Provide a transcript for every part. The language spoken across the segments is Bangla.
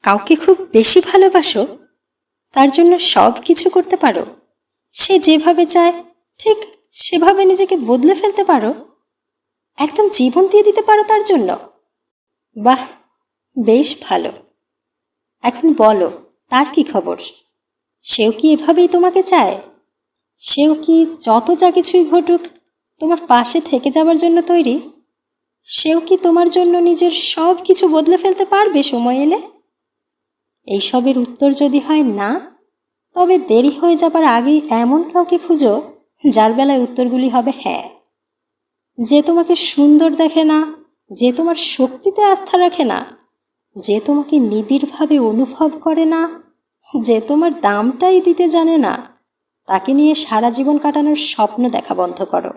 কাউকে খুব বেশি ভালোবাসো, তার জন্য সব কিছু করতে পারো, সে যেভাবে চায় ঠিক সেভাবে নিজেকে বদলে ফেলতে পারো, একদম জীবন দিয়ে দিতে পারো তার জন্য। বাহ, বেশ ভালো। এখন বলো, তার কি খবর? সেও কি এভাবেই তোমাকে চায়? সেও কি যত যা কিছুই ঘটুক তোমার পাশে থেকে যাবার জন্য তৈরি? সেও কি তোমার জন্য নিজের সব কিছু বদলে ফেলতে পারবে সময় এলে? এইসবের উত্তর যদি হয় না, তবে দেরি হয়ে যাবার আগেই এমন কাউকে খুঁজো যার বেলায় উত্তরগুলি হবে হ্যাঁ। যে তোমাকে সুন্দর দেখে না, যে তোমার শক্তিতে আস্থা রাখে না, যে তোমাকে নিবিড়ভাবে অনুভব করে না, যে তোমার দামটাই দিতে জানে না, তাকে নিয়ে সারা জীবন কাটানোর স্বপ্ন দেখা বন্ধ করো।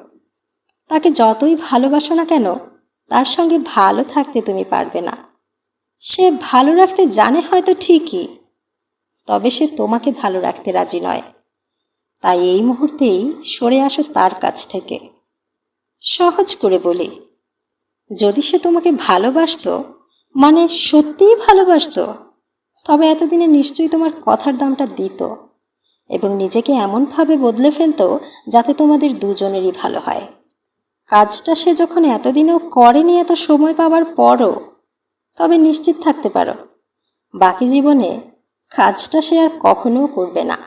তাকে যতই ভালোবাসো না কেন, তার সঙ্গে ভালো থাকতে তুমি পারবে না। সে ভালো রাখতে জানে হয়তো ঠিকই, তবে সে তোমাকে ভালো রাখতে রাজি নয়। তাই এই মুহূর্তেই সরে আসো তার কাছ থেকে। সহজ করে বলি, যদি সে তোমাকে ভালোবাসতো, মানে সত্যিই ভালোবাসতো, তবে এতদিনে নিশ্চয়ই তোমার কথার দামটা দিত এবং নিজেকে এমনভাবে বদলে ফেলতো যাতে তোমাদের দুজনেরই ভালো হয়। কাজটা সে যখন এতদিনেও করেনি এত সময় পাওয়ার পরও, তবে নিশ্চিত থাকতে পারো বাকি জীবনে কাজটা সে আর কখনো করবে না।